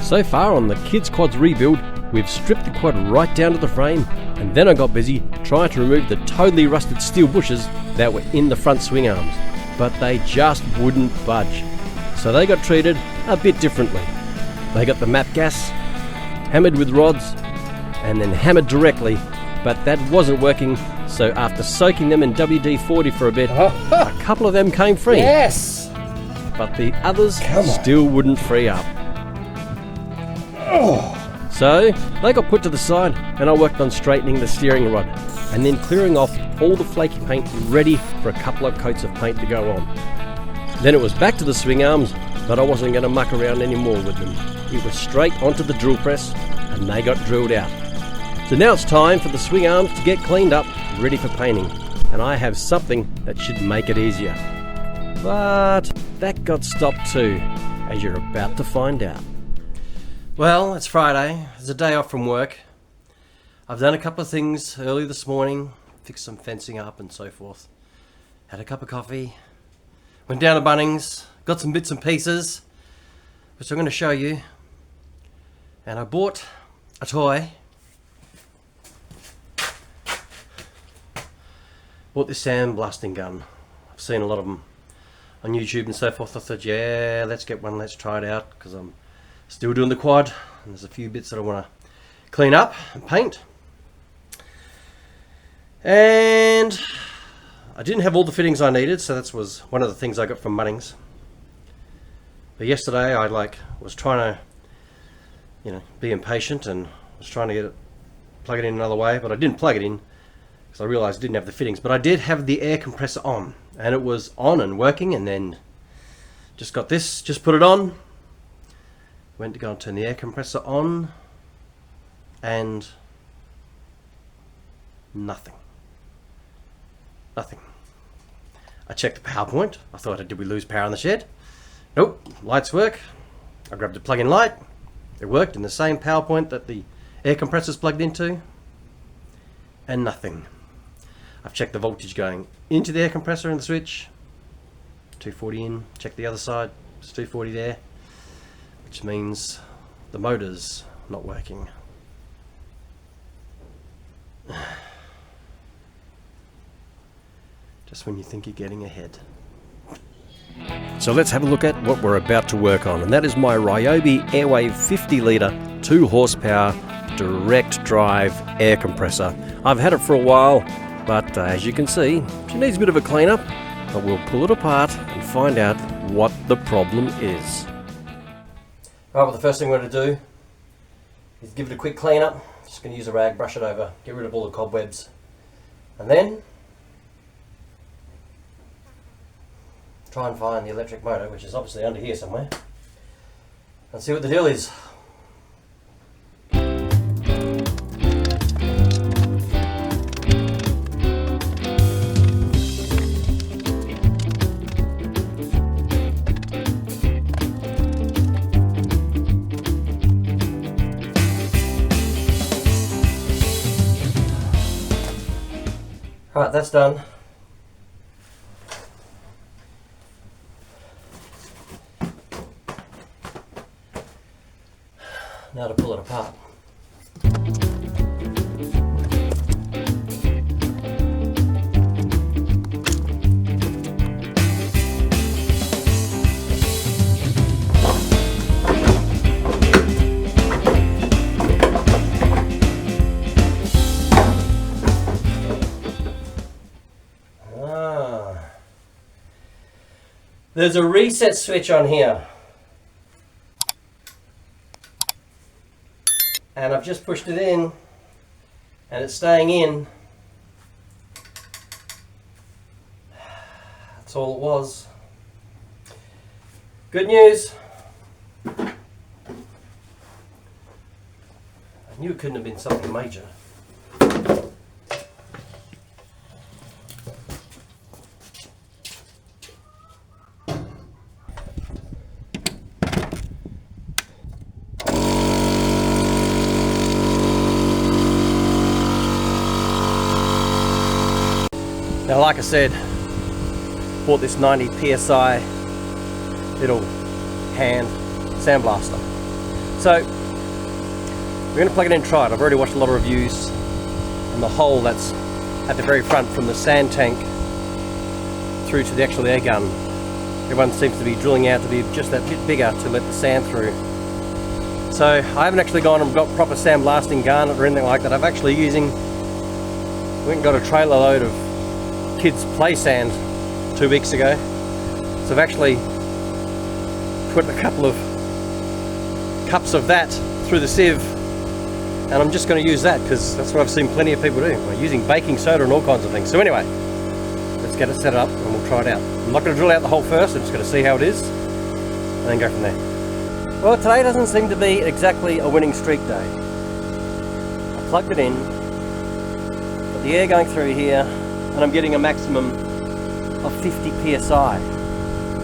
So far on the kids' quad's rebuild, we've stripped the quad right down to the frame, and then I got busy trying to remove the totally rusted steel bushes that were in the front swing arms, but they just wouldn't budge. So they got treated a bit differently. They got the MAP gas, hammered with rods, and then hammered directly, but that wasn't working, so after soaking them in WD-40 for a bit, a couple of them came free. Yes! But the others still wouldn't free up. So they got put to the side, and I worked on straightening the steering rod and then clearing off all the flaky paint ready for a couple of coats of paint to go on. Then it was back to the swing arms, but I wasn't going to muck around anymore with them. It was straight onto the drill press, and they got drilled out. So now it's time for the swing arms to get cleaned up, ready for painting, and I have something that should make it easier. But that got stopped too, as you're about to find out. Well, it's Friday. It's a day off from work. I've done a couple of things early this morning, fixed some fencing up and so forth. Had a cup of coffee, went down to Bunnings, got some bits and pieces, which I'm going to show you. And I bought a toy. Bought this sandblasting gun. I've seen a lot of them on YouTube and so forth. I thought, yeah, let's get one, let's try it out, because I'm still doing the quad, and there's a few bits that I want to clean up and paint. And I didn't have all the fittings I needed, so that was one of the things I got from Bunnings. But yesterday I was trying to, be impatient and was trying to plug it in another way, but I didn't plug it in because I realized I didn't have the fittings. But I did have the air compressor on, and it was on and working, and then just got this, just put it on. Went to go and turn the air compressor on, and nothing. I checked the power point. I thought, did we lose power in the shed? Nope, lights work. I grabbed a plug-in light. It worked in the same power point that the air compressor's plugged into, and nothing. I've checked the voltage going into the air compressor and the switch. 240 in, checked the other side, it's 240 there, which means the motor's not working. Just when you think you're getting ahead. So let's have a look at what we're about to work on, and that is my Ryobi Airwave 50 litre 2 horsepower direct drive air compressor. I've had it for a while, but as you can see, she needs a bit of a cleanup, but we'll pull it apart and find out what the problem is. Right, well, the first thing we're going to do is give it a quick clean up. Just going to use a rag, brush it over, get rid of all the cobwebs, and then try and find the electric motor, which is obviously under here somewhere, and see what the deal is. Right, that's done. Now to pull it apart. There's a reset switch on here, and I've just pushed it in and it's staying in. That's all it was. Good news. I knew it couldn't have been something major. Now, like I said, bought this 90 PSI little hand sandblaster. So we're going to plug it in and try it. I've already watched a lot of reviews, and the hole that's at the very front from the sand tank through to the actual air gun, everyone seems to be drilling out to be just that bit bigger to let the sand through. So I haven't actually gone and got proper sandblasting garnet or anything like that. I've actually we went and got a trailer load of kids play sand 2 weeks ago. So I've actually put a couple of cups of that through the sieve, and I'm just going to use that because that's what I've seen plenty of people do. We're using baking soda and all kinds of things. So anyway, let's get it set up and we'll try it out. I'm not going to drill out the hole first, I'm just going to see how it is and then go from there. Well, today doesn't seem to be exactly a winning streak day. I plugged it in, got the air going through here, and I'm getting a maximum of 50 psi,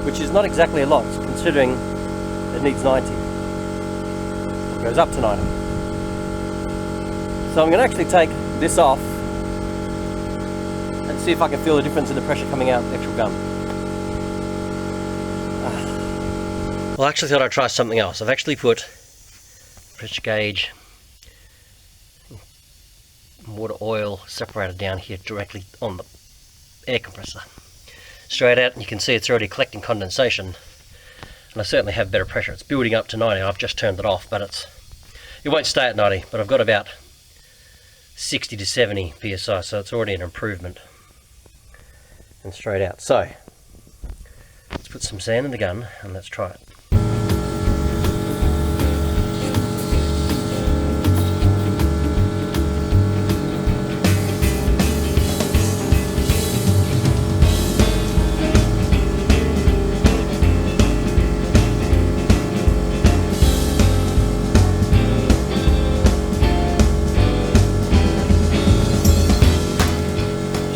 which is not exactly a lot considering it needs 90. It goes up to 90. So I'm going to actually take this off and see if I can feel the difference in the pressure coming out of the actual gun. Well, I actually thought I'd try something else. I've actually put pressure gauge, water oil separator down here directly on the air compressor. Straight out, and you can see it's already collecting condensation, and I certainly have better pressure. It's building up to 90. I've just turned it off, but it won't stay at 90, but I've got about 60 to 70 psi, so it's already an improvement. And straight out. So let's put some sand in the gun and let's try it.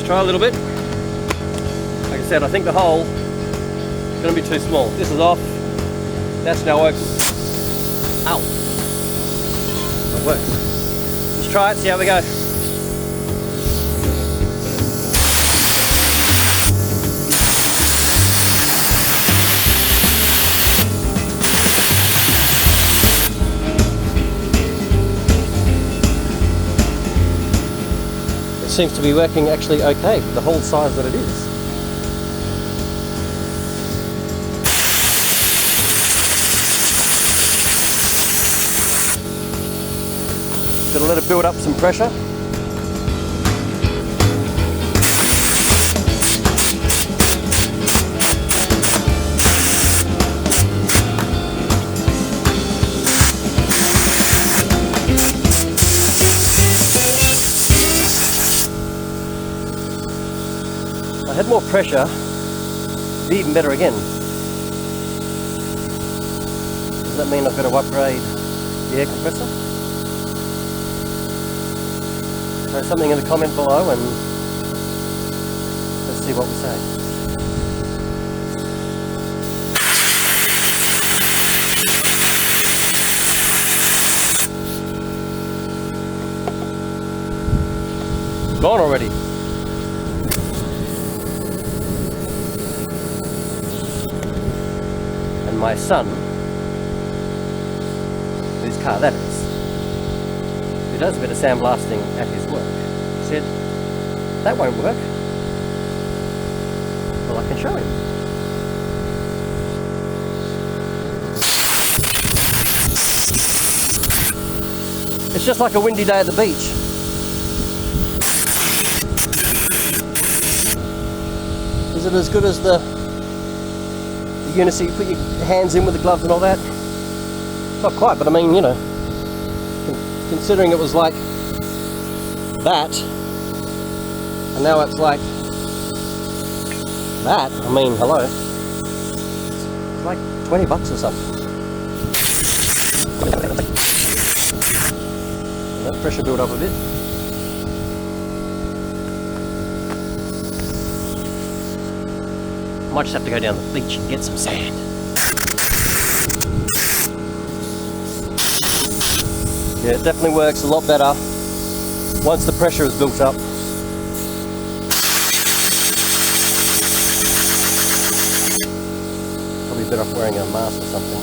Try a little bit. Like I said, I think the hole is going to be too small. This is off. That's now open. Ow. It works. Let's try it, see how we go. Seems to be working actually okay for the hole size that it is. Gotta let it build up some pressure. I had more pressure, it'd be even better again. Does that mean I've got to upgrade the air compressor? Throw something in the comment below and let's see what we say. Gone already. My son, whose car that is, who does a bit of sandblasting at his work, said, that won't work. Well, I can show him. It's just like a windy day at the beach. Is it as good as the Unity, you put your hands in with the gloves and all that? Not quite, but I mean, you know, considering it was like that, and now it's like that, I mean, hello. It's like 20 bucks or something. Let pressure build up a bit. Might just have to go down the beach and get some sand. Yeah, it definitely works a lot better once the pressure is built up. Probably better off wearing a mask or something.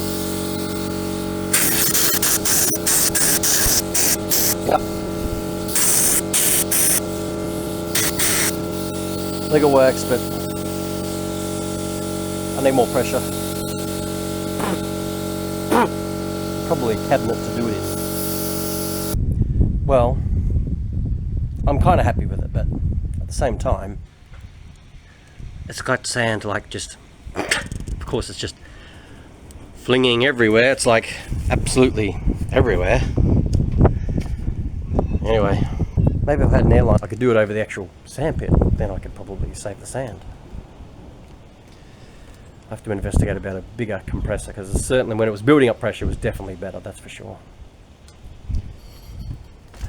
I think it works, but I need more pressure. Probably a cabinet to do it in. Well, I'm kind of happy with it, but at the same time, it's got sand like just, of course it's just flinging everywhere. It's like absolutely everywhere. Anyway, maybe if I had an airline, I could do it over the actual sandpit. Then I could probably save the sand. I have to investigate about a bigger compressor, because certainly when it was building up pressure it was definitely better, that's for sure.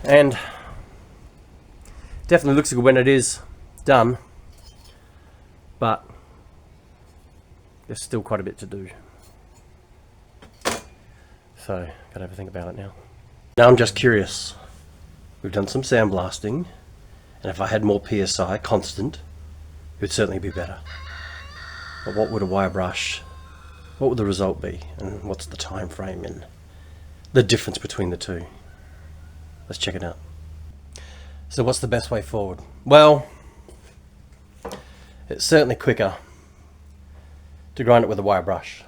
And definitely looks good when it is done, but there's still quite a bit to do. So, gotta have a think about it now. Now I'm just curious. We've done some sandblasting, and if I had more PSI constant, it would certainly be better. But what would a wire brush, what would the result be? And what's the time frame and the difference between the two? Let's check it out. So what's the best way forward? Well, it's certainly quicker to grind it with a wire brush,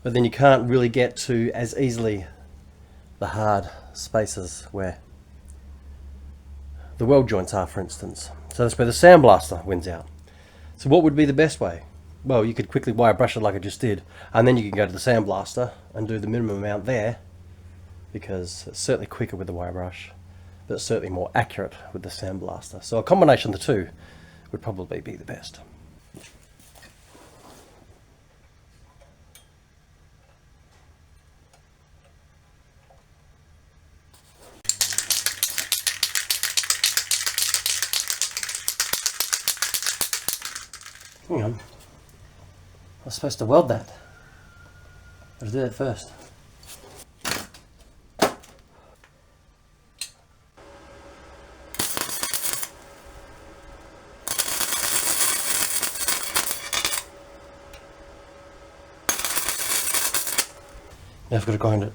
but then you can't really get to as easily the hard spaces where the weld joints are, for instance. So that's where the sandblaster wins out. So what would be the best way? Well, you could quickly wire brush it like I just did, and then you can go to the sandblaster and do the minimum amount there, because it's certainly quicker with the wire brush, but it's certainly more accurate with the sandblaster. So a combination of the two would probably be the best. Hang on. I was supposed to weld that. Gotta do that first. Now I've got to grind it.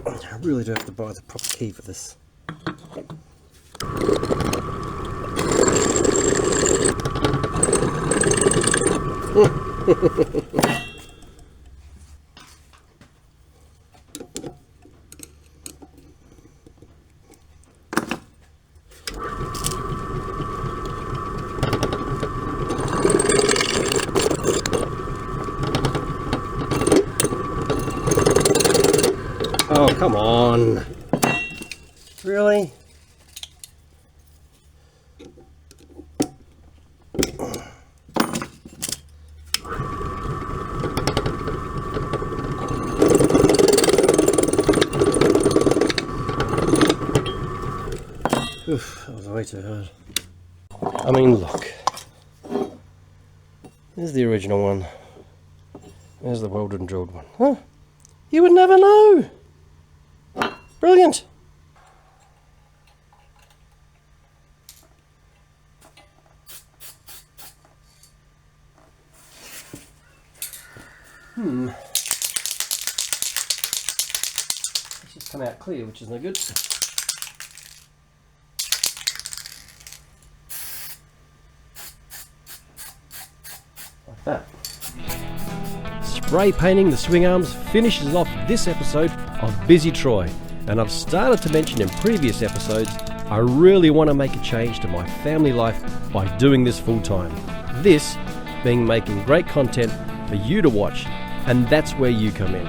I really do have to buy the proper key for this. Oh, come on. Really? Oof, that was way too hard. I mean, look. There's the original one. There's the welded and drilled one. Huh? You would never know. Brilliant. It's just come out clear, which is no good. Like that. Spray painting the swing arms finishes off this episode of Busy Troy. And I've started to mention in previous episodes, I really want to make a change to my family life by doing this full time. This being making great content for you to watch, and that's where you come in.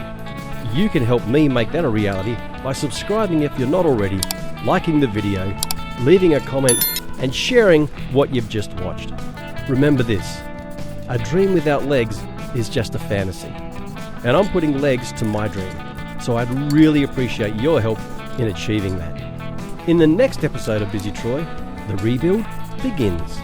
You can help me make that a reality by subscribing if you're not already, liking the video, leaving a comment, and sharing what you've just watched. Remember this, a dream without legs is just a fantasy. And I'm putting legs to my dream. So I'd really appreciate your help in achieving that. In the next episode of Busy Troy, the rebuild begins.